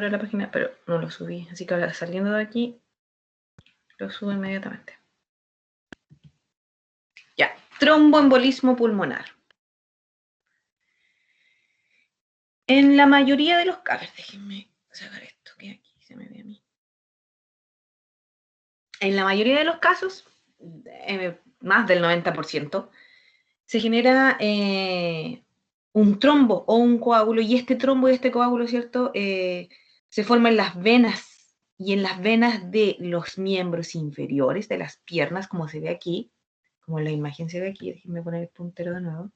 la página, pero no lo subí. Así que ahora saliendo de aquí, lo subo inmediatamente. Ya, tromboembolismo pulmonar. En la mayoría de los casos, déjenme sacar esto que aquí se me ve a mí. En la mayoría de los casos, más del 90%, se genera un trombo o un coágulo, y este trombo y este coágulo, ¿cierto? Se forma en las venas, y en las venas de los miembros inferiores, de las piernas, como se ve aquí, como la imagen se ve aquí. Déjenme poner el puntero de nuevo,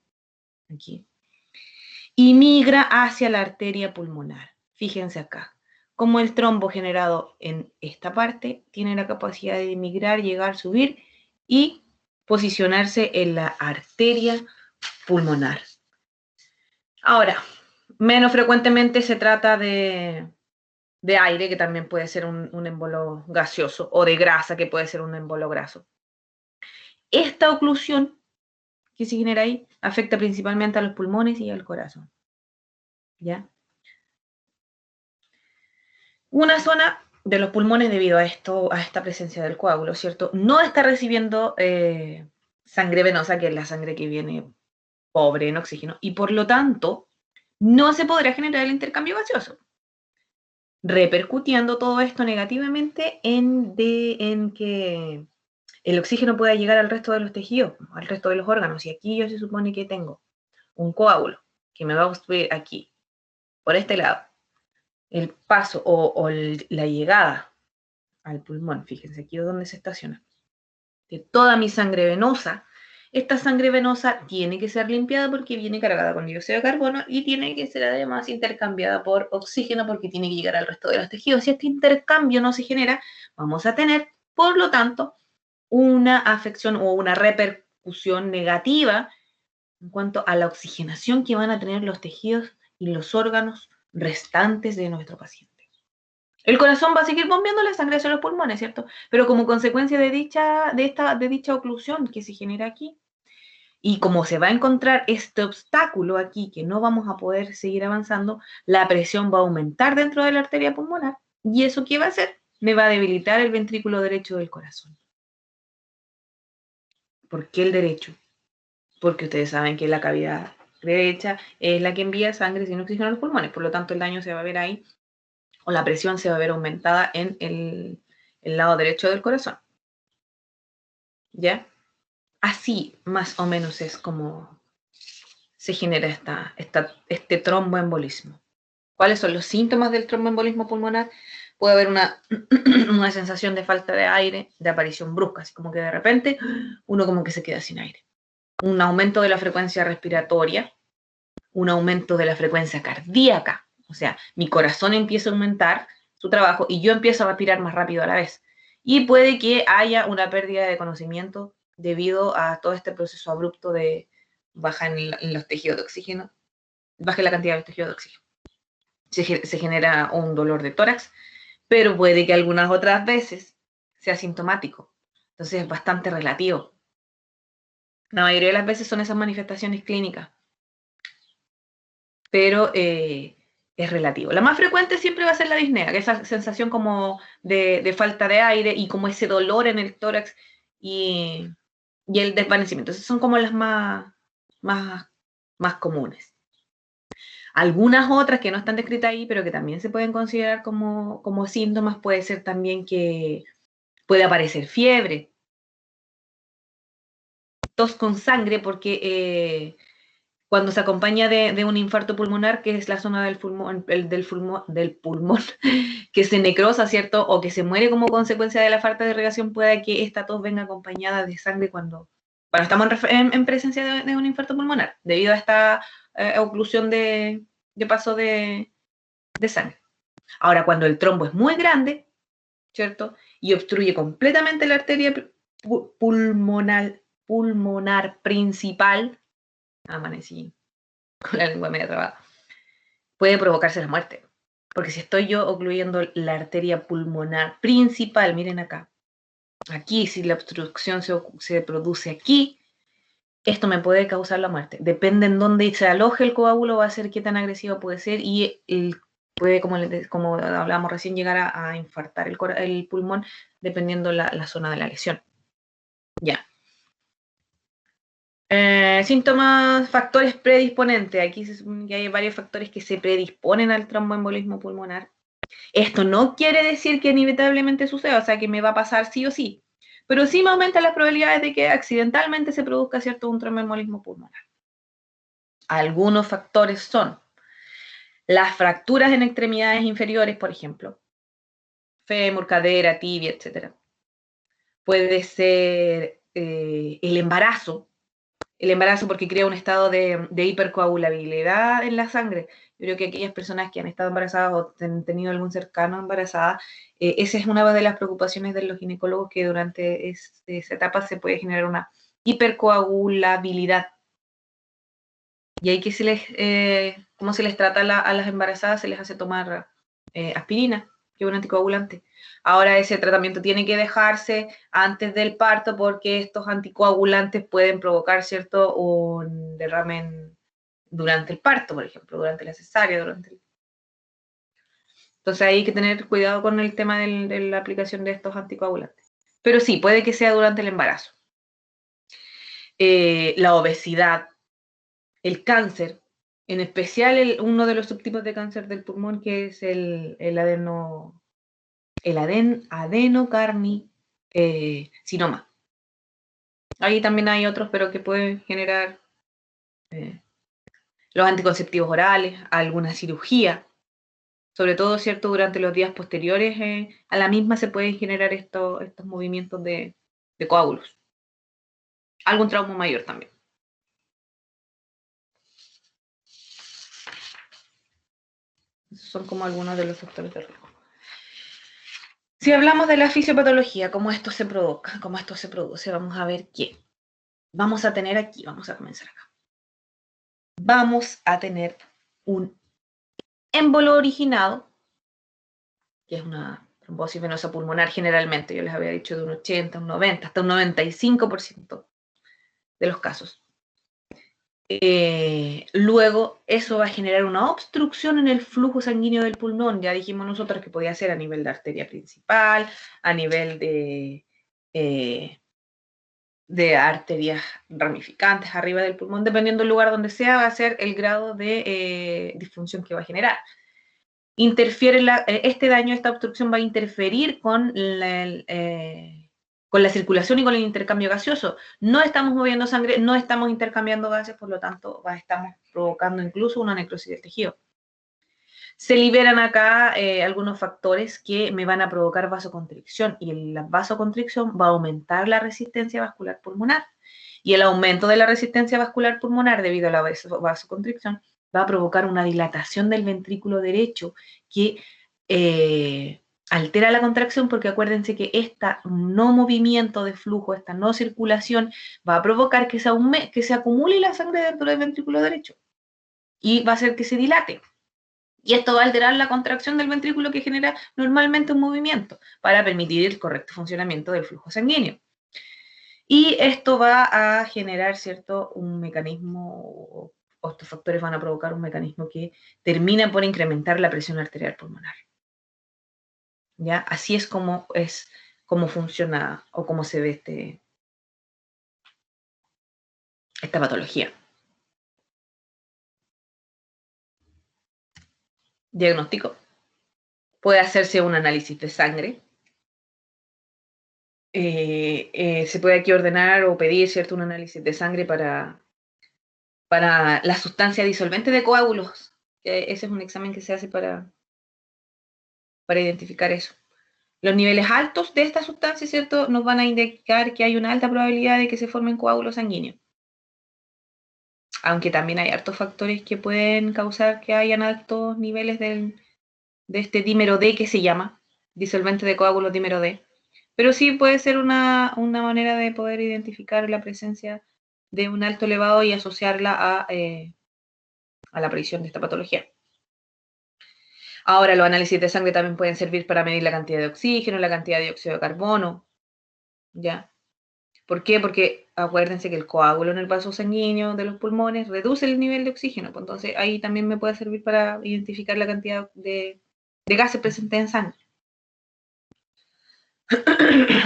aquí. Y migra hacia la arteria pulmonar. Fíjense acá, como el trombo generado en esta parte tiene la capacidad de migrar, llegar, subir y posicionarse en la arteria pulmonar. Ahora, menos frecuentemente se trata de aire, que también puede ser un embolo gaseoso, o de grasa, que puede ser un embolo graso. Esta oclusión que se genera ahí afecta principalmente a los pulmones y al corazón. ¿Ya? Una zona de los pulmones, debido a esto, a esta presencia del coágulo, ¿cierto?, no está recibiendo sangre venosa, que es la sangre que viene pobre en oxígeno, y por lo tanto no se podrá generar el intercambio gaseoso, repercutiendo todo esto negativamente en que el oxígeno pueda llegar al resto de los tejidos, al resto de los órganos. Y aquí yo se supone que tengo un coágulo que me va a obstruir aquí, por este lado, el paso o la llegada al pulmón. Fíjense aquí donde se estaciona, de toda mi sangre venosa. Esta sangre venosa tiene que ser limpiada porque viene cargada con dióxido de carbono, y tiene que ser además intercambiada por oxígeno porque tiene que llegar al resto de los tejidos. Si este intercambio no se genera, vamos a tener, por lo tanto, una afección o una repercusión negativa en cuanto a la oxigenación que van a tener los tejidos y los órganos restantes de nuestro paciente. El corazón va a seguir bombeando la sangre hacia los pulmones, ¿cierto? Pero como consecuencia de dicha oclusión que se genera aquí, y como se va a encontrar este obstáculo aquí que no vamos a poder seguir avanzando, la presión va a aumentar dentro de la arteria pulmonar. ¿Y eso qué va a hacer? Me va a debilitar el ventrículo derecho del corazón. ¿Por qué el derecho? Porque ustedes saben que la cavidad derecha es la que envía sangre sin oxígeno a los pulmones, por lo tanto el daño se va a ver ahí, o la presión se va a ver aumentada en el lado derecho del corazón. ¿Ya? Así más o menos es como se genera este tromboembolismo. ¿Cuáles son los síntomas del tromboembolismo pulmonar? Puede haber una sensación de falta de aire, de aparición brusca, así como que de repente uno como que se queda sin aire. Un aumento de la frecuencia respiratoria, un aumento de la frecuencia cardíaca, o sea, mi corazón empieza a aumentar su trabajo y yo empiezo a respirar más rápido a la vez. Y puede que haya una pérdida de conocimiento debido a todo este proceso abrupto de baja en los tejidos de oxígeno, baja la cantidad de tejidos de oxígeno. Se genera un dolor de tórax, pero puede que algunas otras veces sea sintomático. Entonces es bastante relativo. La mayoría de las veces son esas manifestaciones clínicas, pero es relativo. La más frecuente siempre va a ser la disnea, que es esa sensación como de falta de aire y como ese dolor en el tórax y el desvanecimiento. Esas son como las más comunes. Algunas otras que no están descritas ahí, pero que también se pueden considerar como síntomas, puede ser también que puede aparecer fiebre, tos con sangre, porque cuando se acompaña de un infarto pulmonar, que es la zona del pulmón que se necrosa, ¿cierto? O que se muere como consecuencia de la falta de irrigación, puede que esta tos venga acompañada de sangre cuando estamos en presencia de un infarto pulmonar, debido a esta oclusión de paso de sangre. Ahora, cuando el trombo es muy grande, ¿cierto? Y obstruye completamente la arteria pulmonar principal, amanecí con la lengua media trabada, puede provocarse la muerte. Porque si estoy yo ocluyendo la arteria pulmonar principal, miren acá, aquí, si la obstrucción se produce aquí, esto me puede causar la muerte. Depende en dónde se aloje el coágulo, va a ser qué tan agresivo puede ser, y puede, como hablábamos recién, llegar a infartar el pulmón dependiendo la zona de la lesión. Ya. Síntomas, factores predisponentes. Aquí se supone que hay varios factores que se predisponen al tromboembolismo pulmonar. Esto no quiere decir que inevitablemente suceda, o sea, que me va a pasar sí o sí, pero sí me aumentan las probabilidades de que accidentalmente se produzca, ¿cierto?, un tromboembolismo pulmonar. Algunos factores son las fracturas en extremidades inferiores, por ejemplo, fémur, cadera, tibia, etc. Puede ser el embarazo porque crea un estado de hipercoagulabilidad en la sangre. Yo creo que aquellas personas que han estado embarazadas o han tenido algún cercano embarazada, esa es una de las preocupaciones de los ginecólogos, que durante esa etapa se puede generar una hipercoagulabilidad. Y ahí ¿cómo se les trata a las embarazadas? Se les hace tomar aspirina, que es un anticoagulante. Ahora ese tratamiento tiene que dejarse antes del parto porque estos anticoagulantes pueden provocar, ¿cierto?, un derrame durante el parto, por ejemplo, durante la cesárea, Entonces hay que tener cuidado con el tema de la aplicación de estos anticoagulantes. Pero sí, puede que sea durante el embarazo. La obesidad, el cáncer, en especial uno de los subtipos de cáncer del pulmón, que es el adenocarcinoma. Ahí también hay otros, pero que pueden generar los anticonceptivos orales, alguna cirugía, sobre todo, ¿cierto?, durante los días posteriores a la misma se pueden generar estos movimientos de coágulos. Algún trauma mayor también. Esos son como algunos de los factores de riesgo. Si hablamos de la fisiopatología, cómo esto se provoca, cómo esto se produce, vamos a ver qué. Vamos a tener aquí, vamos a comenzar acá. Vamos a tener un émbolo originado, que es una trombosis venosa pulmonar generalmente, yo les había dicho de un 80, un 90, hasta un 95% de los casos. Luego eso va a generar una obstrucción en el flujo sanguíneo del pulmón. Ya dijimos nosotros que podía ser a nivel de arteria principal, a nivel de arterias ramificantes arriba del pulmón, dependiendo del lugar donde sea, va a ser el grado de disfunción que va a generar. Este daño, esta obstrucción va a interferir con la circulación y con el intercambio gaseoso. No estamos moviendo sangre, no estamos intercambiando gases, por lo tanto estamos provocando incluso una necrosis del tejido. Se liberan acá algunos factores que me van a provocar vasoconstricción, y la vasoconstricción va a aumentar la resistencia vascular pulmonar. Y el aumento de la resistencia vascular pulmonar debido a la vasoconstricción va a provocar una dilatación del ventrículo derecho que altera la contracción, porque acuérdense que este no movimiento de flujo, esta no circulación, va a provocar que se acumule la sangre dentro del ventrículo derecho y va a hacer que se dilate. Y esto va a alterar la contracción del ventrículo, que genera normalmente un movimiento para permitir el correcto funcionamiento del flujo sanguíneo. Y esto va a generar, ¿cierto?, un mecanismo, o estos factores van a provocar un mecanismo que termina por incrementar la presión arterial pulmonar. ¿Ya? Así es como funciona o cómo se ve esta patología. Diagnóstico. Puede hacerse un análisis de sangre. Se puede aquí ordenar o pedir, ¿cierto?, un análisis de sangre para la sustancia disolvente de coágulos. Ese es un examen que se hace para identificar eso. Los niveles altos de esta sustancia, ¿cierto?, nos van a indicar que hay una alta probabilidad de que se formen coágulos sanguíneos. Aunque también hay hartos factores que pueden causar que hayan altos niveles de este dímero D, que se llama disolvente de coágulos dímero D. Pero sí puede ser una manera de poder identificar la presencia de un alto elevado y asociarla a la aparición de esta patología. Ahora, los análisis de sangre también pueden servir para medir la cantidad de oxígeno, la cantidad de dióxido de carbono, ¿ya? ¿Por qué? Porque acuérdense que el coágulo en el vaso sanguíneo de los pulmones reduce el nivel de oxígeno, pues entonces ahí también me puede servir para identificar la cantidad de gases presentes en sangre.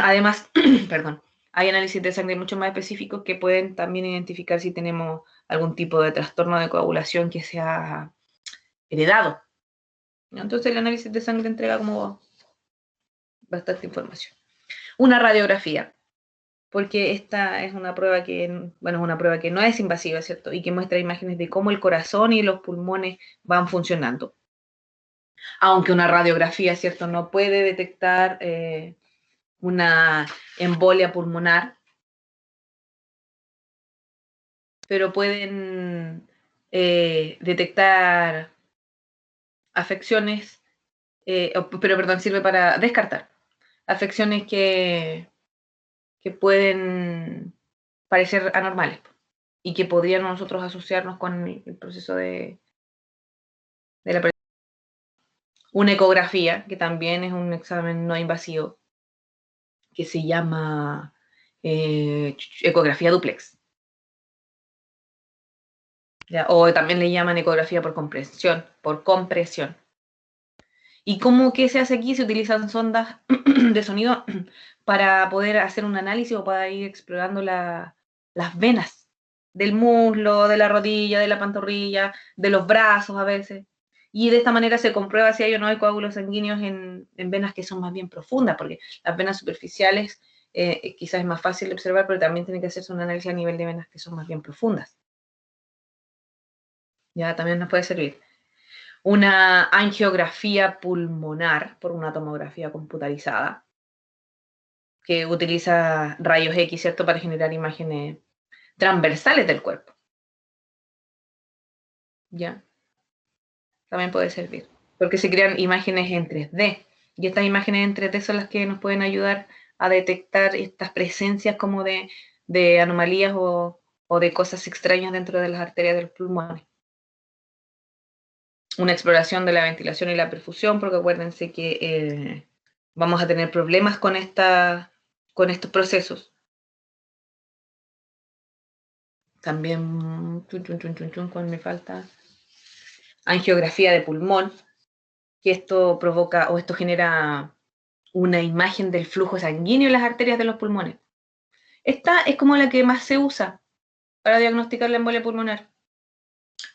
Además, perdón, hay análisis de sangre mucho más específicos que pueden también identificar si tenemos algún tipo de trastorno de coagulación que sea heredado. Entonces el análisis de sangre entrega como bastante información. Una radiografía, porque esta es una prueba que, bueno, es una prueba que no es invasiva, ¿cierto? Y que muestra imágenes de cómo el corazón y los pulmones van funcionando. Aunque una radiografía, ¿cierto? No puede detectar una embolia pulmonar, pero pueden detectar afecciones, pero perdón, sirve para descartar afecciones que pueden parecer anormales y que podríamos nosotros asociarnos con el proceso de la persona. Una ecografía, que también es un examen no invasivo, que se llama ecografía dúplex. ¿Ya? O también le llaman ecografía por compresión, ¿Y cómo que se hace aquí? Se utilizan sondas de sonido para poder hacer un análisis o para ir explorando las venas del muslo, de la rodilla, de la pantorrilla, de los brazos a veces. Y de esta manera se comprueba si hay o no hay coágulos sanguíneos en venas que son más bien profundas, porque las venas superficiales quizás es más fácil de observar, pero también tiene que hacerse un análisis a nivel de venas que son más bien profundas. Ya también nos puede servir. Una angiografía pulmonar por una tomografía computarizada, que utiliza rayos X, ¿cierto?, para generar imágenes transversales del cuerpo. ¿Ya? También puede servir, porque se crean imágenes en 3D, y estas imágenes en 3D son las que nos pueden ayudar a detectar estas presencias como de anomalías o de cosas extrañas dentro de las arterias de los pulmones. Una exploración de la ventilación y la perfusión, porque acuérdense que vamos a tener problemas con estos procesos. También, ¿cuál me falta? Angiografía de pulmón, que esto provoca o esto genera una imagen del flujo sanguíneo en las arterias de los pulmones. Esta es como la que más se usa para diagnosticar la embolia pulmonar.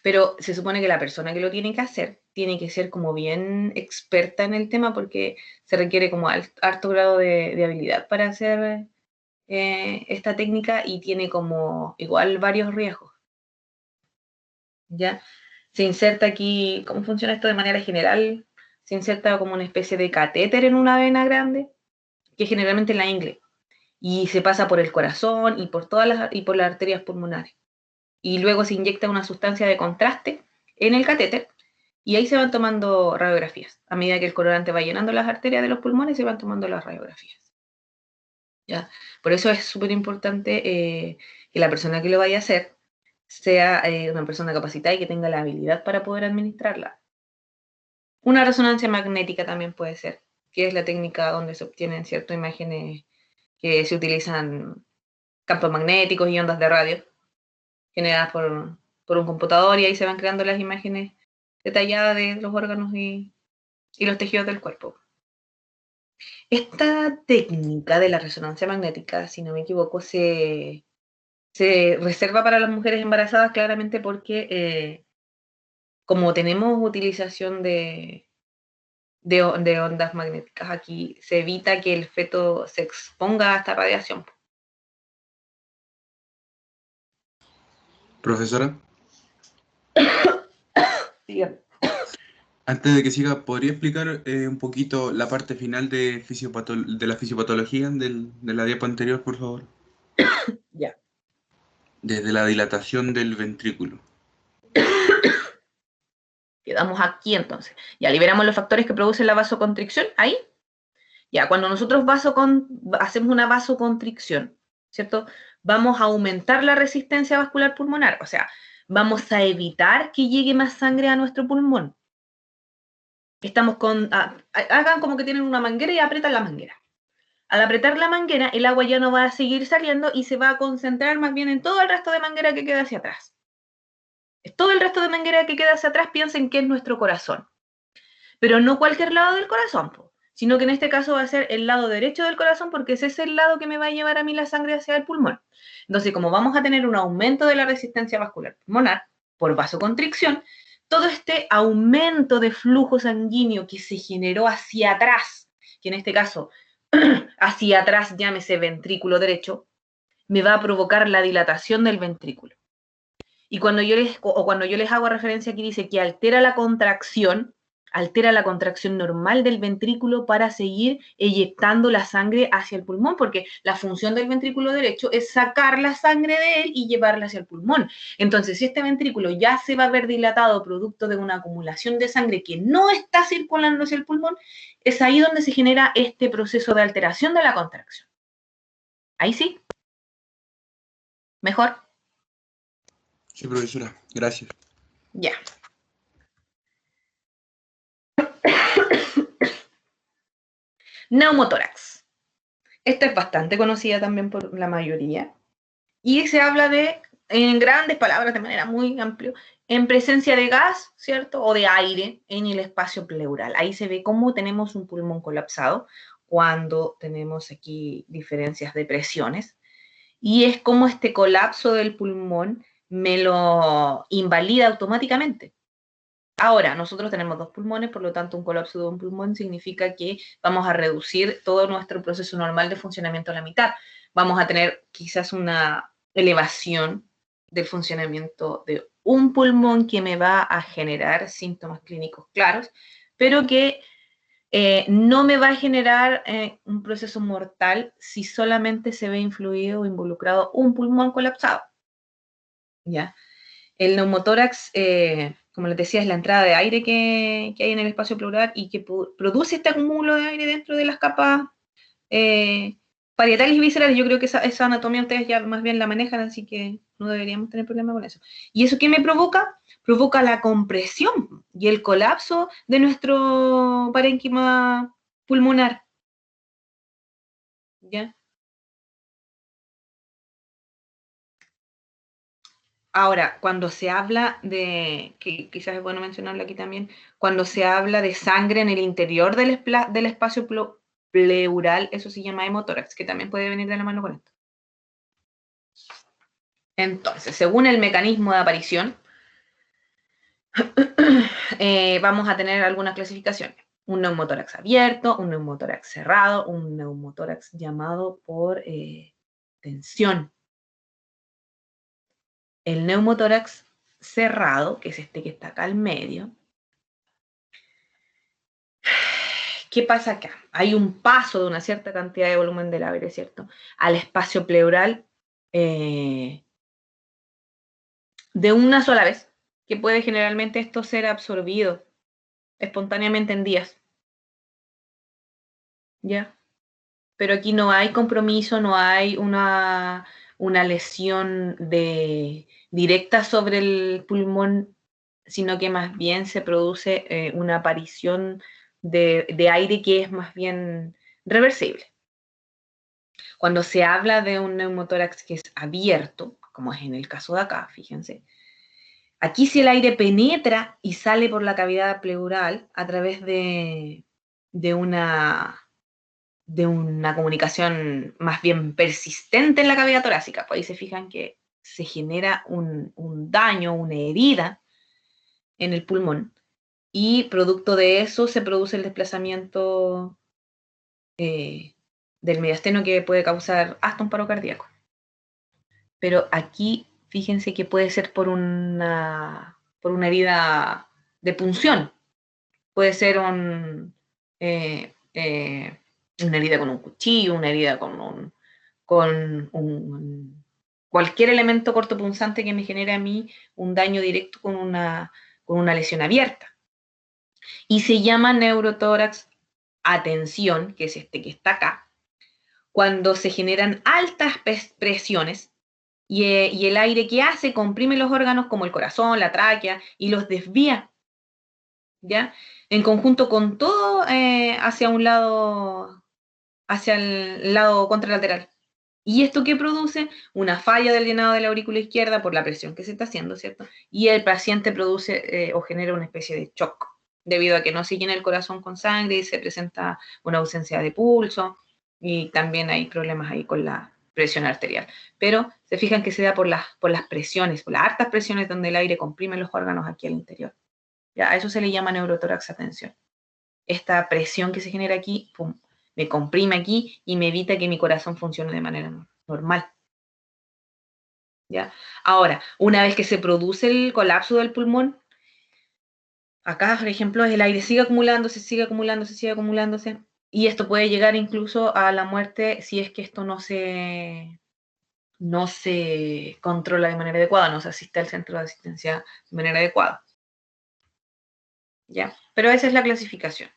Pero se supone que la persona que lo tiene que hacer tiene que ser como bien experta en el tema porque se requiere como alto grado de habilidad para hacer esta técnica y tiene como igual varios riesgos. ¿Ya? Se inserta aquí, ¿cómo funciona esto de manera general? Se inserta como una especie de catéter en una vena grande, que generalmente en la ingle, y se pasa por el corazón y por por las arterias pulmonares. Y luego se inyecta una sustancia de contraste en el catéter y ahí se van tomando radiografías. A medida que el colorante va llenando las arterias de los pulmones, se van tomando las radiografías. ¿Ya? Por eso es súper importante que la persona que lo vaya a hacer sea una persona capacitada y que tenga la habilidad para poder administrarla. Una resonancia magnética también puede ser, que es la técnica donde se obtienen ciertas imágenes que se utilizan campos magnéticos y ondas de radio generadas por un computador y ahí se van creando las imágenes detalladas de los órganos y los tejidos del cuerpo. Esta técnica de la resonancia magnética, si no me equivoco, se reserva para las mujeres embarazadas claramente porque como tenemos utilización de ondas magnéticas aquí, se evita que el feto se exponga a esta radiación. Profesora, Dígame. antes de que siga, ¿podría explicar un poquito la parte final de la fisiopatología de la diapo anterior, por favor? Ya. Desde la dilatación del ventrículo. Quedamos aquí entonces. Ya liberamos los factores que producen la vasoconstricción. Ahí. Ya, cuando nosotros hacemos una vasoconstricción, ¿cierto? Vamos a aumentar la resistencia vascular pulmonar. O sea, vamos a evitar que llegue más sangre a nuestro pulmón. Hagan como que tienen una manguera y apretan la manguera. al apretar la manguera, el agua ya no va a seguir saliendo y se va a concentrar más bien en todo el resto de manguera que queda hacia atrás. Todo el resto de manguera que queda hacia atrás, piensen que es nuestro corazón. Pero no cualquier lado del corazón, sino que en este caso va a ser el lado derecho del corazón, porque ese es el lado que me va a llevar a mí la sangre hacia el pulmón. Entonces, como vamos a tener un aumento de la resistencia vascular pulmonar por vasoconstricción, todo este aumento de flujo sanguíneo que se generó hacia atrás, que en este caso hacia atrás llámese ventrículo derecho, me va a provocar la dilatación del ventrículo. Y cuando yo les hago referencia aquí, dice que altera la contracción normal del ventrículo para seguir eyectando la sangre hacia el pulmón, porque la función del ventrículo derecho es sacar la sangre de él y llevarla hacia el pulmón. Entonces, si este ventrículo ya se va a ver dilatado producto de una acumulación de sangre que no está circulando hacia el pulmón, es ahí donde se genera este proceso de alteración de la contracción. Ahí sí. ¿Mejor? Sí, profesora, gracias. Ya. Neumotórax. Esta es bastante conocida también por la mayoría. Y se habla de, en grandes palabras, de manera muy amplia, en presencia de gas, ¿cierto? O de aire en el espacio pleural. Ahí se ve cómo tenemos un pulmón colapsado cuando tenemos aquí diferencias de presiones. Y es como este colapso del pulmón me lo invalida automáticamente. Ahora, nosotros tenemos 2 pulmones, por lo tanto, un colapso de un pulmón significa que vamos a reducir todo nuestro proceso normal de funcionamiento a la mitad. Vamos a tener quizás una elevación del funcionamiento de un pulmón que me va a generar síntomas clínicos claros, pero que no me va a generar un proceso mortal si solamente se ve influido o involucrado un pulmón colapsado. ¿Ya? El neumotórax, como les decía, es la entrada de aire que hay en el espacio pleural y que produce este acúmulo de aire dentro de las capas parietales y viscerales. Yo creo que esa anatomía ustedes ya más bien la manejan, así que no deberíamos tener problema con eso. ¿Y eso qué me provoca? Provoca la compresión y el colapso de nuestro parénquima pulmonar. ¿Ya? Ahora, cuando se habla de, que quizás es bueno mencionarlo aquí también, cuando se habla de sangre en el interior del espacio pleural, eso se llama hemotórax, que también puede venir de la mano con esto. Entonces, según el mecanismo de aparición, vamos a tener algunas clasificaciones. Un neumotórax abierto, un neumotórax cerrado, un neumotórax llamado por tensión. El neumotórax cerrado, que es este que está acá al medio. ¿Qué pasa acá? Hay un paso de una cierta cantidad de volumen del aire, ¿cierto? Al espacio pleural de una sola vez, que puede generalmente esto ser absorbido espontáneamente en días. ¿Ya? Pero aquí no hay compromiso, no hay una lesión directa sobre el pulmón, sino que más bien se produce una aparición de aire que es más bien reversible. Cuando se habla de un neumotórax que es abierto, como es en el caso de acá, fíjense, aquí si el aire penetra y sale por la cavidad pleural a través de una comunicación más bien persistente en la cavidad torácica. Pues ahí se fijan que se genera un daño, una herida en el pulmón y producto de eso se produce el desplazamiento del mediasteno que puede causar hasta un paro cardíaco. Pero aquí fíjense que puede ser por una herida de punción. Puede ser una herida con un cuchillo, una herida con cualquier elemento cortopunzante que me genere a mí un daño directo con una lesión abierta. Y se llama neurotórax a tensión, que es este que está acá, cuando se generan altas presiones y el aire que hace comprime los órganos como el corazón, la tráquea y los desvía, ¿ya? En conjunto con todo hacia un lado hacia el lado contralateral. ¿Y esto qué produce? Una falla del llenado de la aurícula izquierda por la presión que se está haciendo, ¿cierto? Y el paciente produce o genera una especie de shock, debido a que no se llena el corazón con sangre y se presenta una ausencia de pulso, y también hay problemas ahí con la presión arterial. Pero se fijan que se da por las presiones, por las hartas presiones donde el aire comprime los órganos aquí al interior. ¿Ya? A eso se le llama neurotórax a tensión. Esta presión que se genera aquí, pum, me comprime aquí y me evita que mi corazón funcione de manera normal. ¿Ya? Ahora, una vez que se produce el colapso del pulmón, acá, por ejemplo, el aire sigue acumulándose, sigue acumulándose, sigue acumulándose, y esto puede llegar incluso a la muerte si es que esto no se controla de manera adecuada, no se asiste al centro de asistencia de manera adecuada. ¿Ya? Pero esa es la clasificación.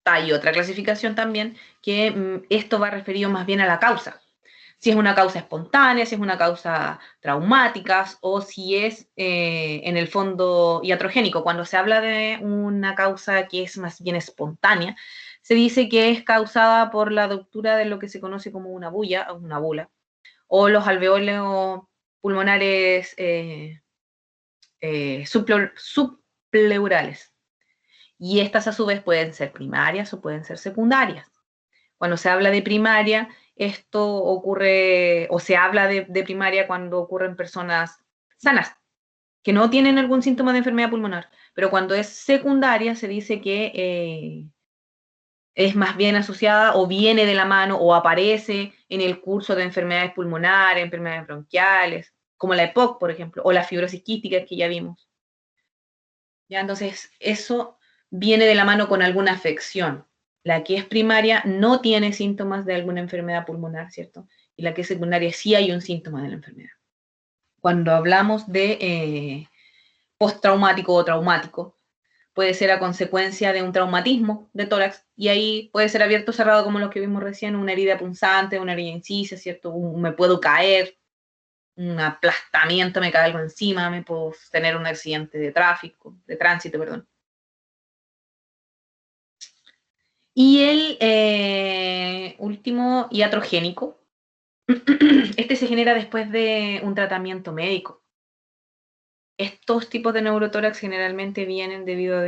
Hay otra clasificación también que esto va referido más bien a la causa. Si es una causa espontánea, si es una causa traumática o si es en el fondo iatrogénico. Cuando se habla de una causa que es más bien espontánea, se dice que es causada por la ruptura de lo que se conoce como una bulla o una bula, o los alveolos pulmonares subpleurales. Y estas a su vez pueden ser primarias o pueden ser secundarias. Cuando se habla de primaria, esto ocurre, o se habla de primaria cuando ocurren personas sanas, que no tienen algún síntoma de enfermedad pulmonar. Pero cuando es secundaria, se dice que es más bien asociada o viene de la mano o aparece en el curso de enfermedades pulmonares, enfermedades bronquiales, como la EPOC, por ejemplo, o la fibrosis quística que ya vimos. ¿Ya? Entonces, eso viene de la mano con alguna afección. La que es primaria no tiene síntomas de alguna enfermedad pulmonar, ¿cierto? Y la que es secundaria sí hay un síntoma de la enfermedad. Cuando hablamos de postraumático o traumático, puede ser a consecuencia de un traumatismo de tórax, y ahí puede ser abierto o cerrado, como lo que vimos recién, una herida punzante, una herida incisa, ¿cierto? Me puedo caer, un aplastamiento, me cae algo encima, me puedo tener un accidente de tránsito, perdón. Y el último, iatrogénico, este se genera después de un tratamiento médico. Estos tipos de neurotórax generalmente vienen debido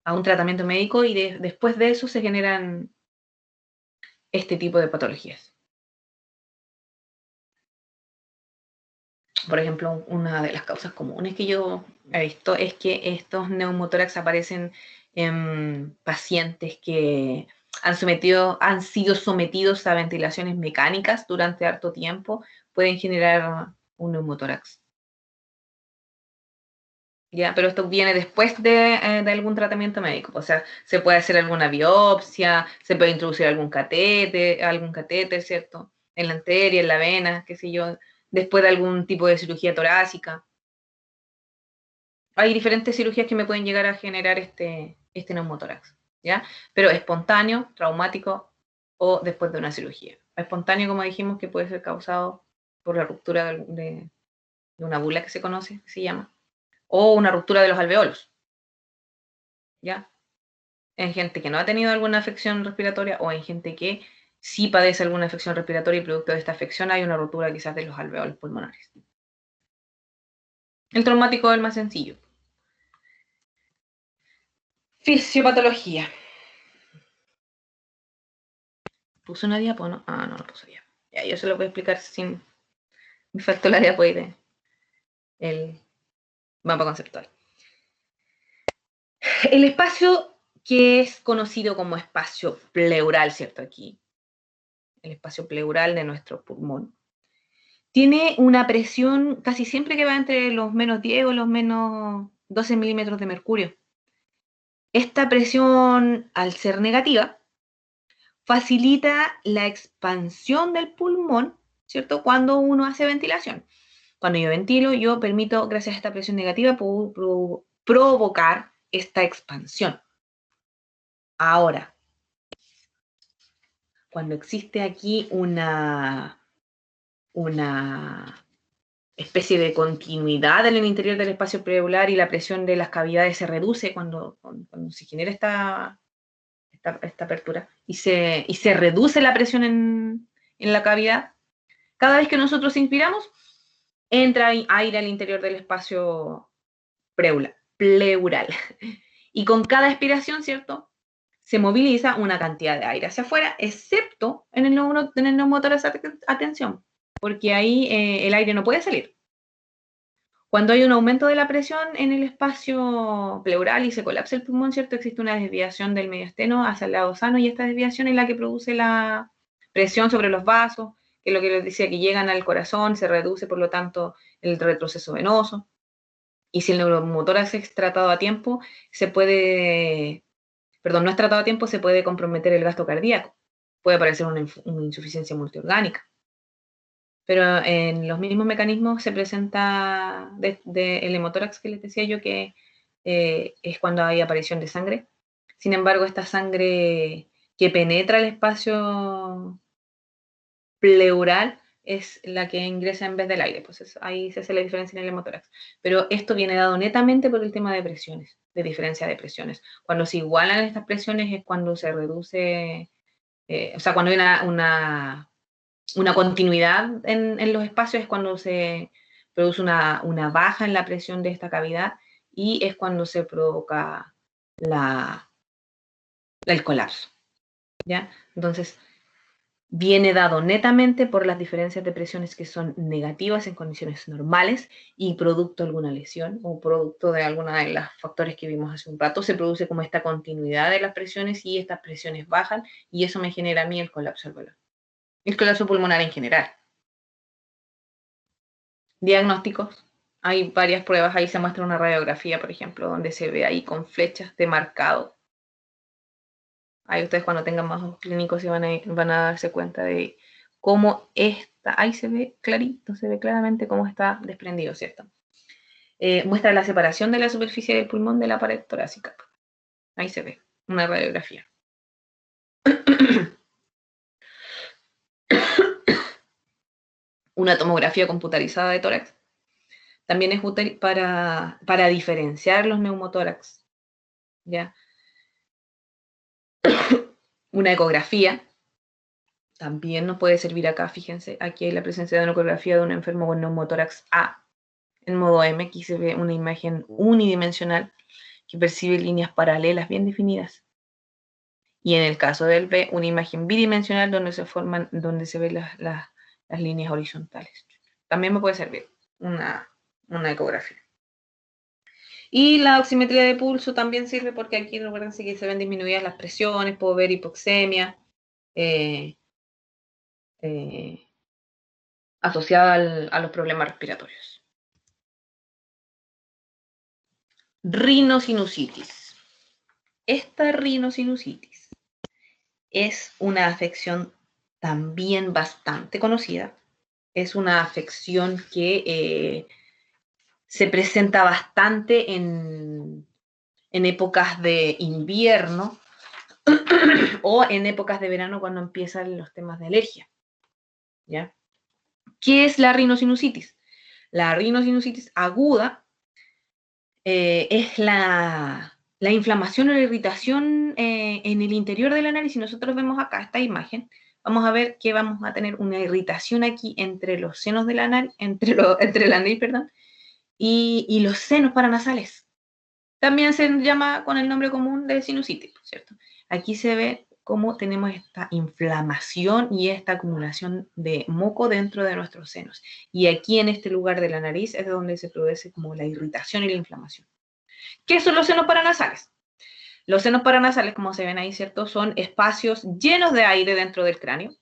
a un tratamiento médico y después de eso se generan este tipo de patologías. Por ejemplo, una de las causas comunes que yo he visto es que estos neumotórax aparecen en pacientes que han sido sometidos a ventilaciones mecánicas durante harto tiempo, pueden generar un neumotórax. ¿Ya? Pero esto viene después de algún tratamiento médico. O sea, se puede hacer alguna biopsia, se puede introducir algún catéter, ¿cierto? En la arteria, en la vena, qué sé yo, después de algún tipo de cirugía torácica. Hay diferentes cirugías que me pueden llegar a generar este neumotórax, ¿ya? Pero espontáneo, traumático o después de una cirugía. Espontáneo, como dijimos, que puede ser causado por la ruptura de una bula que se conoce, que se llama, o una ruptura de los alveolos, ¿ya? En gente que no ha tenido alguna afección respiratoria o en gente que sí padece alguna afección respiratoria y producto de esta afección hay una ruptura quizás de los alveolos pulmonares. El traumático es el más sencillo. Fisiopatología. ¿Puse una diapo, no? Ah, no, no puse diapo. Ya, yo se lo voy a explicar sin... Me faltó la diapo ahí de el mapa conceptual. El espacio que es conocido como espacio pleural, ¿cierto? Aquí, el espacio pleural de nuestro pulmón, tiene una presión casi siempre que va entre los menos 10 o los menos 12 milímetros de mercurio. Esta presión, al ser negativa, facilita la expansión del pulmón, ¿cierto? Cuando uno hace ventilación. Cuando yo ventilo, yo permito, gracias a esta presión negativa, provocar esta expansión. Ahora, cuando existe aquí una especie de continuidad en el interior del espacio pleural y la presión de las cavidades se reduce cuando se genera esta esta apertura, y se reduce la presión en la cavidad. Cada vez que nosotros inspiramos, entra aire al interior del espacio pleural. Y con cada expiración, ¿cierto?, se moviliza una cantidad de aire hacia afuera, excepto en el neumotórax, atención, porque ahí el aire no puede salir. Cuando hay un aumento de la presión en el espacio pleural y se colapsa el pulmón, ¿cierto?, existe una desviación del mediastino hacia el lado sano, y esta desviación es la que produce la presión sobre los vasos, que es lo que les decía, que llegan al corazón, se reduce, por lo tanto, el retroceso venoso. Y si el neumotórax es tratado a tiempo, no es tratado a tiempo, se puede comprometer el gasto cardíaco. Puede aparecer una insuficiencia multiorgánica. Pero en los mismos mecanismos se presenta el hemotórax que les decía yo, que es cuando hay aparición de sangre. Sin embargo, esta sangre que penetra el espacio pleural es la que ingresa en vez del aire. Pues ahí se hace la diferencia en el hemotórax. Pero esto viene dado netamente por el tema de presiones, de diferencia de presiones. Cuando se igualan estas presiones es cuando se reduce, cuando hay una continuidad en los espacios, es cuando se produce una baja en la presión de esta cavidad, y es cuando se provoca el colapso, ¿ya? Entonces, viene dado netamente por las diferencias de presiones que son negativas en condiciones normales, y producto de alguna lesión o producto de alguna de los factores que vimos hace un rato, se produce como esta continuidad de las presiones, y estas presiones bajan, y eso me genera a mí el colapso alveolar. El colapso pulmonar en general. Diagnósticos. Hay varias pruebas, ahí se muestra una radiografía, por ejemplo, donde se ve ahí con flechas de marcado. Ahí ustedes, cuando tengan más ojos clínicos, van a darse cuenta de cómo está. Ahí se ve clarito, se ve claramente cómo está desprendido, ¿cierto? Muestra la separación de la superficie del pulmón de la pared torácica. Ahí se ve una radiografía. Una tomografía computarizada de tórax también es útil para diferenciar los neumotórax, ¿ya? Una ecografía también nos puede servir acá. Fíjense, aquí hay la presencia de una ecografía de un enfermo con neumotórax A. En modo M, aquí se ve una imagen unidimensional que percibe líneas paralelas bien definidas. Y en el caso del B, una imagen bidimensional donde se ven las líneas horizontales. También me puede servir una ecografía. Y la oximetría de pulso también sirve, porque aquí recuerden que se ven disminuidas las presiones, puedo ver hipoxemia asociada a los problemas respiratorios. Rinosinusitis. Esta rinosinusitis es una afección también bastante conocida. Es una afección que se presenta bastante en épocas de invierno o en épocas de verano, cuando empiezan los temas de alergia, ¿ya? ¿Qué es la rinosinusitis? La rinosinusitis aguda es la inflamación o la irritación en el interior de la nariz. Si nosotros vemos acá esta imagen, vamos a ver que vamos a tener una irritación aquí entre los senos de la nariz, entre la nariz, y los senos paranasales. También se llama con el nombre común de sinusitis, ¿cierto? Aquí se ve cómo tenemos esta inflamación y esta acumulación de moco dentro de nuestros senos. Y aquí, en este lugar de la nariz, es donde se produce como la irritación y la inflamación. ¿Qué son los senos paranasales? Los senos paranasales, como se ven ahí, ¿cierto?, son espacios llenos de aire dentro del cráneo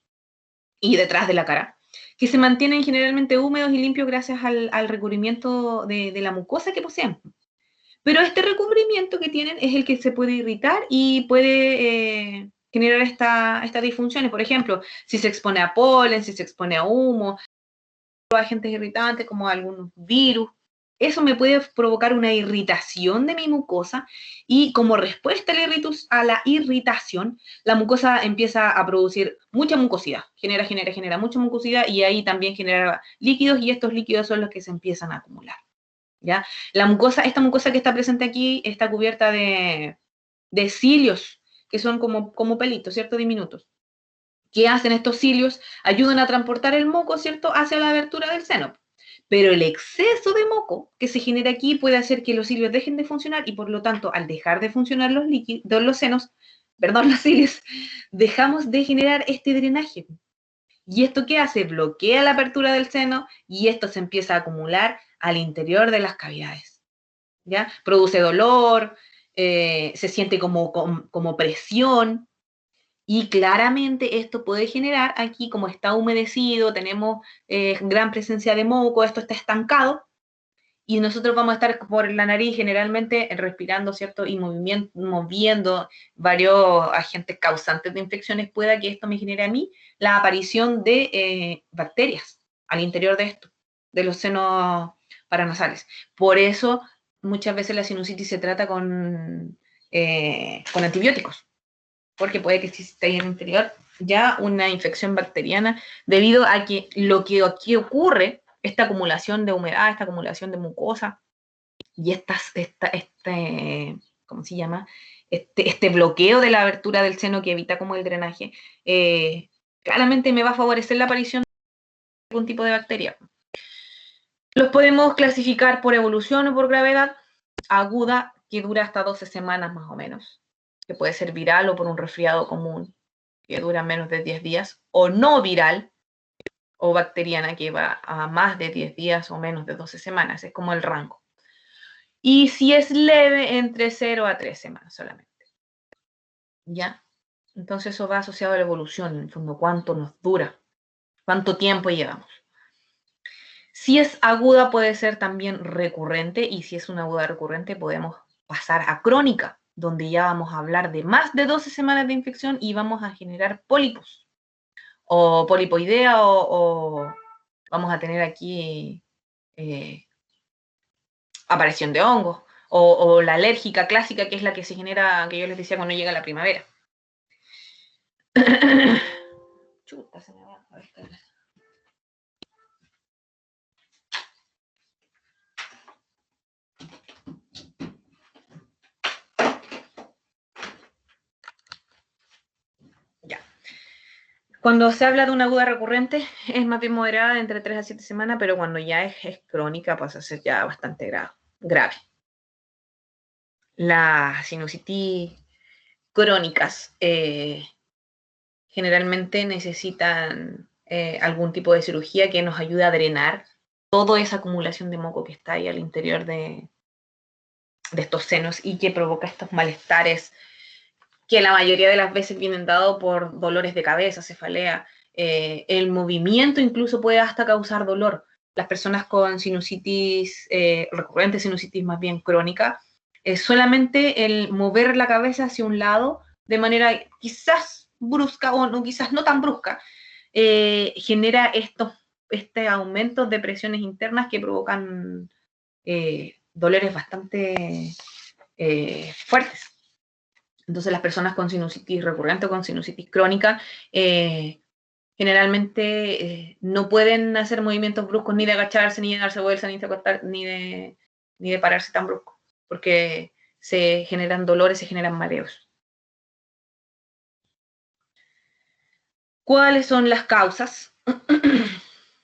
y detrás de la cara, que se mantienen generalmente húmedos y limpios gracias al recubrimiento de la mucosa que poseen. Pero este recubrimiento que tienen es el que se puede irritar y puede generar estas disfunciones. Por ejemplo, si se expone a polen, si se expone a humo, a agentes irritantes como algunos virus, eso me puede provocar una irritación de mi mucosa, y como respuesta a la irritación, la mucosa empieza a producir mucha mucosidad, genera mucha mucosidad, y ahí también genera líquidos, y estos líquidos son los que se empiezan a acumular, ¿ya? Esta mucosa que está presente aquí está cubierta de cilios que son como pelitos, ¿cierto? Diminutos. ¿Qué hacen estos cilios? Ayudan a transportar el moco, ¿cierto?, hacia la abertura del seno. Pero el exceso de moco que se genera aquí puede hacer que los cilios dejen de funcionar y por lo tanto, al dejar de funcionar los líquidos, los senos, perdón, los cilios, dejamos de generar este drenaje. ¿Y esto qué hace? Bloquea la apertura del seno y esto se empieza a acumular al interior de las cavidades. ¿Ya? Produce dolor, se siente como presión. Y claramente esto puede generar aquí, como está humedecido, tenemos gran presencia de moco, esto está estancado, y nosotros vamos a estar por la nariz generalmente respirando, ¿cierto? Y moviendo varios agentes causantes de infecciones, pueda que esto me genere a mí la aparición de bacterias al interior de esto, de los senos paranasales. Por eso muchas veces la sinusitis se trata con antibióticos, porque puede que exista ahí en el interior ya una infección bacteriana debido a que lo que aquí ocurre, esta acumulación de humedad, esta acumulación de mucosa y ¿cómo se llama? Este bloqueo de la abertura del seno que evita como el drenaje, claramente me va a favorecer la aparición de algún tipo de bacteria. Los podemos clasificar por evolución o por gravedad. Aguda, que dura hasta 12 semanas más o menos, que puede ser viral o por un resfriado común, que dura menos de 10 días, o no viral o bacteriana, que va a más de 10 días o menos de 12 semanas, es como el rango. Y si es leve, entre 0 a 3 semanas solamente. ¿Ya? Entonces eso va asociado a la evolución, en el fondo, cuánto nos dura, cuánto tiempo llevamos. Si es aguda puede ser también recurrente, y si es una aguda recurrente podemos pasar a crónica, donde ya vamos a hablar de más de 12 semanas de infección y vamos a generar pólipos, o polipoidea, o vamos a tener aquí aparición de hongos, o la alérgica clásica, que es la que se genera, que yo les decía, cuando llega la primavera. Chuta, se me va a ver. Ya. Cuando se habla de una aguda recurrente, es más bien moderada, entre 3 a 7 semanas, pero cuando ya es crónica pasa a ser ya bastante grave. Las sinusitis crónicas generalmente necesitan algún tipo de cirugía que nos ayude a drenar toda esa acumulación de moco que está ahí al interior de estos senos y que provoca estos malestares que la mayoría de las veces vienen dados por dolores de cabeza, cefalea. El movimiento incluso puede hasta causar dolor. Las personas con sinusitis, recurrente sinusitis más bien crónica, solamente el mover la cabeza hacia un lado de manera quizás brusca o no, quizás no tan brusca, genera este aumento de presiones internas que provocan dolores bastante fuertes. Entonces las personas con sinusitis recurrente o con sinusitis crónica generalmente no pueden hacer movimientos bruscos ni de agacharse, ni de darse vuelta, ni de acostar, ni de pararse tan brusco, porque se generan dolores, se generan mareos. ¿Cuáles son las causas?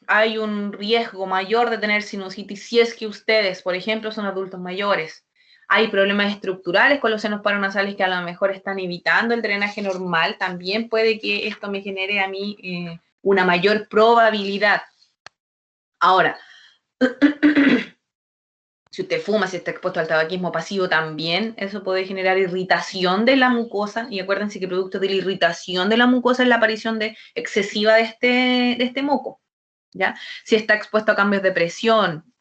Hay un riesgo mayor de tener sinusitis si es que ustedes, por ejemplo, son adultos mayores. Hay problemas estructurales con los senos paranasales que a lo mejor están evitando el drenaje normal. También puede que esto me genere a mí una mayor probabilidad. Ahora, si usted fuma, si está expuesto al tabaquismo pasivo, también eso puede generar irritación de la mucosa. Y acuérdense que producto de la irritación de la mucosa es la aparición excesiva de este moco. ¿Ya? Si está expuesto a cambios de presión,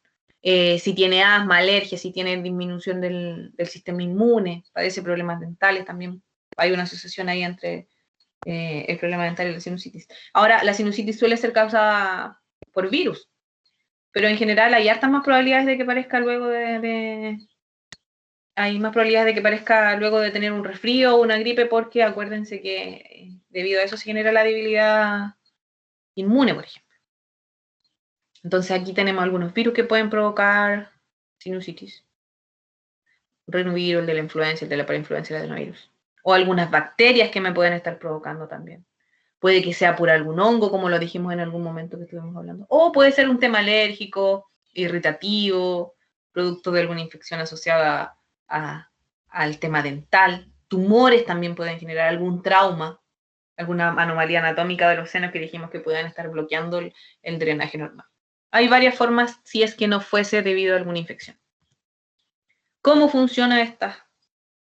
si tiene asma, alergia, si tiene disminución del sistema inmune, padece problemas dentales también. Hay una asociación ahí entre el problema dental y la sinusitis. Ahora, la sinusitis suele ser causada por virus, pero en general hay hartas más probabilidades de que aparezca luego hay más probabilidades de que aparezca luego de tener un resfrío o una gripe, porque acuérdense que debido a eso se genera la debilidad inmune, por ejemplo. Entonces aquí tenemos algunos virus que pueden provocar sinusitis. Rinovirus, el de la influenza, el de la parainfluenza, el adenovirus. o algunas bacterias que me pueden estar provocando también. Puede que sea por algún hongo, como lo dijimos en algún momento que estuvimos hablando, o puede ser un tema alérgico, irritativo, producto de alguna infección asociada al tema dental. Tumores también pueden generar algún trauma, alguna anomalía anatómica de los senos que dijimos que puedan estar bloqueando el drenaje normal. Hay varias formas si es que no fuese debido a alguna infección. ¿Cómo funciona esta,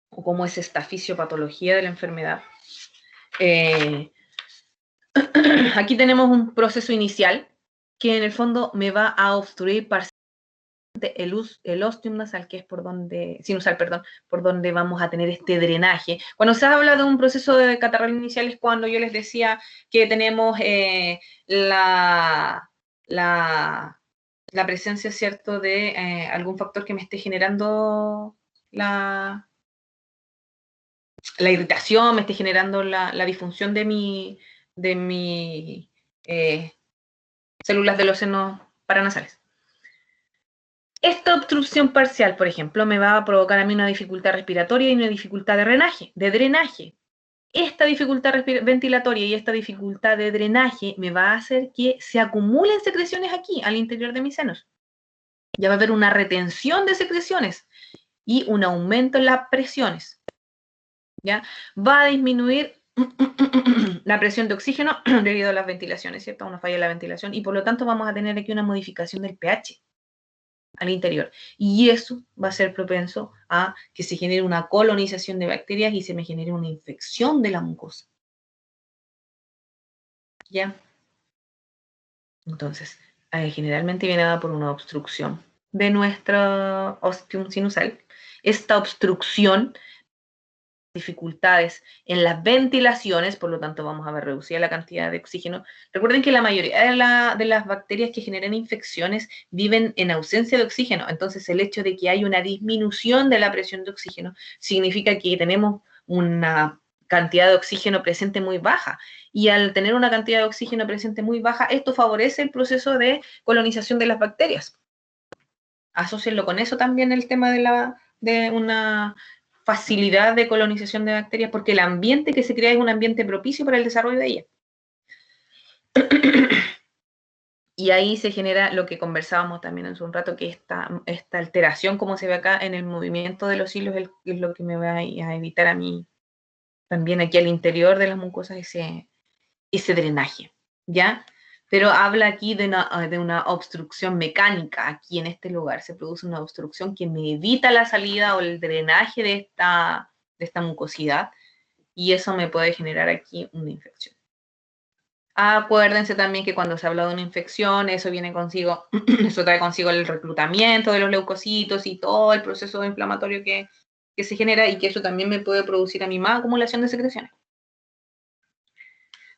o cómo es esta fisiopatología de la enfermedad? Aquí tenemos un proceso inicial que en el fondo me va a obstruir parcialmente el ostium nasal, que es sinusal, por donde vamos a tener este drenaje. Cuando se habla de un proceso de catarral inicial es cuando yo les decía que tenemos la presencia, ¿cierto?, de algún factor que me esté generando la irritación, me esté generando la disfunción de mi células de los senos paranasales. Esta obstrucción parcial, por ejemplo, me va a provocar a mí una dificultad respiratoria y una dificultad de drenaje. Esta dificultad ventilatoria y esta dificultad de drenaje me va a hacer que se acumulen secreciones aquí, al interior de mis senos. Ya va a haber una retención de secreciones y un aumento en las presiones. ¿Ya? Va a disminuir la presión de oxígeno debido a las ventilaciones, ¿cierto? Una falla en la ventilación, y por lo tanto vamos a tener aquí una modificación del pH al interior. Y eso va a ser propenso a que se genere una colonización de bacterias y se me genere una infección de la mucosa. ¿Ya? Entonces, generalmente viene dada por una obstrucción de nuestra ostium sinusal. Esta obstrucción, dificultades en las ventilaciones, por lo tanto vamos a ver reducida la cantidad de oxígeno. Recuerden que la mayoría de las bacterias que generan infecciones viven en ausencia de oxígeno, entonces el hecho de que hay una disminución de la presión de oxígeno significa que tenemos una cantidad de oxígeno presente muy baja, y al tener una cantidad de oxígeno presente muy baja, esto favorece el proceso de colonización de las bacterias. Asocienlo con eso también el tema de una facilidad de colonización de bacterias, porque el ambiente que se crea es un ambiente propicio para el desarrollo de ellas. Y ahí se genera lo que conversábamos también hace un rato, que esta alteración, como se ve acá en el movimiento de los hilos, es lo que me va a evitar a mí también aquí al interior de las mucosas ese drenaje, ¿ya? Pero habla aquí de una obstrucción mecánica. Aquí en este lugar se produce una obstrucción que me evita la salida o el drenaje de esta mucosidad, y eso me puede generar aquí una infección. Acuérdense también que cuando se habla de una infección, eso trae consigo el reclutamiento de los leucocitos y todo el proceso inflamatorio que se genera, y que eso también me puede producir a mí más acumulación de secreciones,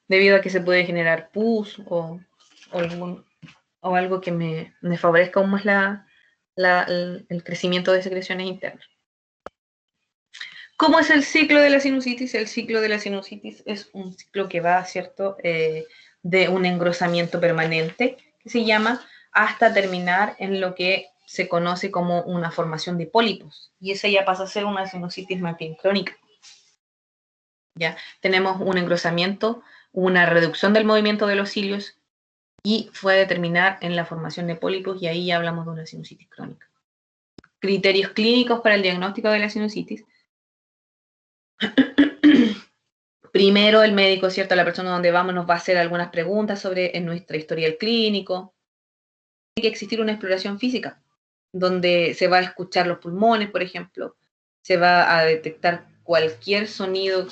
debido a que se puede generar pus o algo que me favorezca aún más el crecimiento de secreciones internas. ¿Cómo es el ciclo de la sinusitis? El ciclo de la sinusitis es un ciclo que va, ¿cierto?, de un engrosamiento permanente, que se llama, hasta terminar en lo que se conoce como una formación de pólipos, y esa ya pasa a ser una sinusitis más bien crónica. ¿Ya? Tenemos un engrosamiento, una reducción del movimiento de los cilios, y puede terminar en la formación de pólipos, y ahí ya hablamos de una sinusitis crónica. Criterios clínicos para el diagnóstico de la sinusitis. Primero, el médico, ¿cierto?, la persona donde vamos nos va a hacer algunas preguntas sobre nuestra historial clínico. Tiene que existir una exploración física, donde se va a escuchar los pulmones, por ejemplo, se va a detectar cualquier sonido,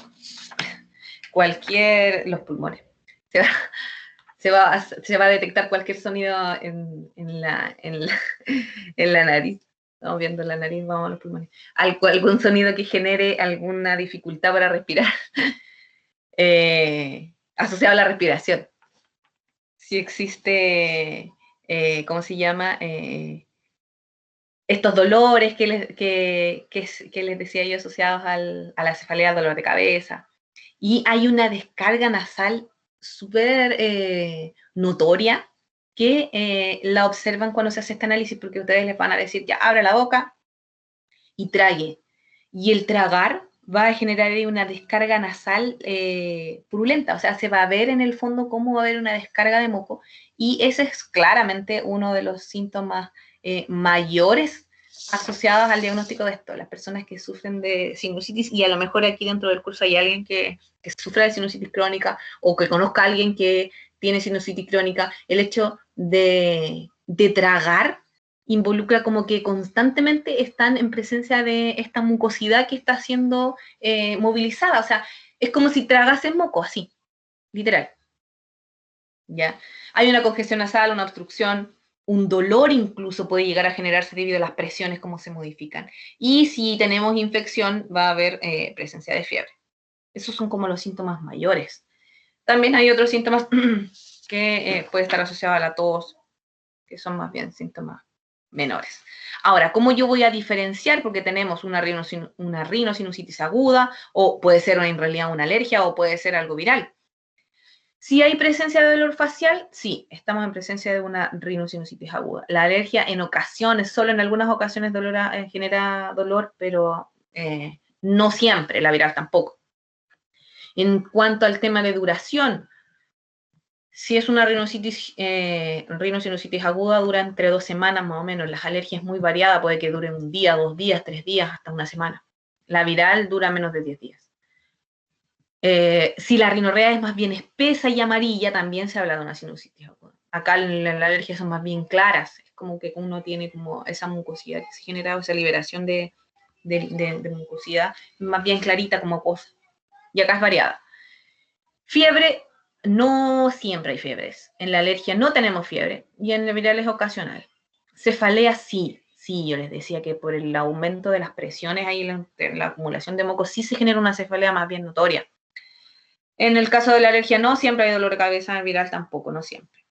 los pulmones, se va a detectar cualquier sonido en la nariz. Estamos viendo la nariz, vamos a los pulmones. Algún sonido que genere alguna dificultad para respirar, asociado a la respiración. Si existe, ¿cómo se llama? Estos dolores que les decía yo, asociados a la cefalea, al dolor de cabeza. Y hay una descarga nasal súper notoria, que la observan cuando se hace este análisis, porque ustedes les van a decir, ya, abra la boca y trague. Y el tragar va a generar ahí una descarga nasal purulenta, o sea, se va a ver en el fondo cómo va a haber una descarga de moco, y ese es claramente uno de los síntomas mayores asociados al diagnóstico de esto, las personas que sufren de sinusitis, y a lo mejor aquí dentro del curso hay alguien que sufra de sinusitis crónica, o que conozca a alguien que tiene sinusitis crónica, el hecho de tragar involucra como que constantemente están en presencia de esta mucosidad que está siendo movilizada, o sea, es como si tragasen moco, así, literal. ¿Ya? Hay una congestión nasal, una obstrucción, un dolor incluso puede llegar a generarse debido a las presiones, cómo se modifican. Y si tenemos infección, va a haber presencia de fiebre. Esos son como los síntomas mayores. También hay otros síntomas que puede estar asociados a la tos, que son más bien síntomas menores. Ahora, ¿cómo yo voy a diferenciar? Porque tenemos una rinosinusitis aguda, o puede ser en realidad una alergia, o puede ser algo viral. Si hay presencia de dolor facial, sí, estamos en presencia de una rinosinusitis aguda. La alergia en ocasiones, solo en algunas ocasiones genera dolor, pero no siempre, la viral tampoco. En cuanto al tema de duración, si es una rinosinusitis aguda, dura entre 2 semanas más o menos. Las alergias muy variadas, puede que duren 1 día, 2 días, 3 días, hasta 1 semana. La viral dura menos de 10 días. Si la rinorrea es más bien espesa y amarilla, también se habla de una sinusitis aguda. Acá la alergia son más bien claras, es como que uno tiene como esa mucosidad que se genera, esa liberación de mucosidad, más bien clarita como cosa. Y acá es variada. Fiebre, no siempre hay fiebres. En la alergia no tenemos fiebre, y en la viral es ocasional. Cefalea sí, yo les decía que por el aumento de las presiones ahí, la acumulación de moco, sí se genera una cefalea más bien notoria. En el caso de la alergia no siempre hay dolor de cabeza, en viral tampoco, no siempre.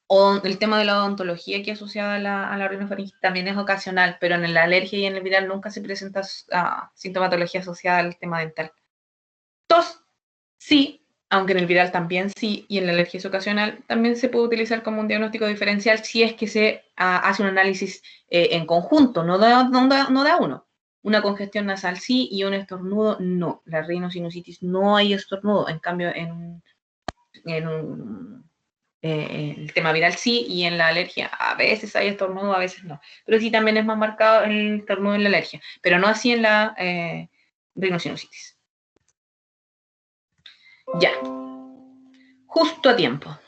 O el tema de la odontología que asociada a la rinofaringitis también es ocasional, pero en la alergia y en el viral nunca se presenta sintomatología asociada al tema dental. Tos, sí, aunque en el viral también sí, y en la alergia es ocasional, también se puede utilizar como un diagnóstico diferencial si es que se hace un análisis en conjunto, no da uno. Una congestión nasal sí, y un estornudo no. La rinosinusitis no hay estornudo, en cambio en el tema viral sí, y en la alergia a veces hay estornudo, a veces no. Pero sí también es más marcado el estornudo en la alergia, pero no así en la rinosinusitis. Ya, justo a tiempo.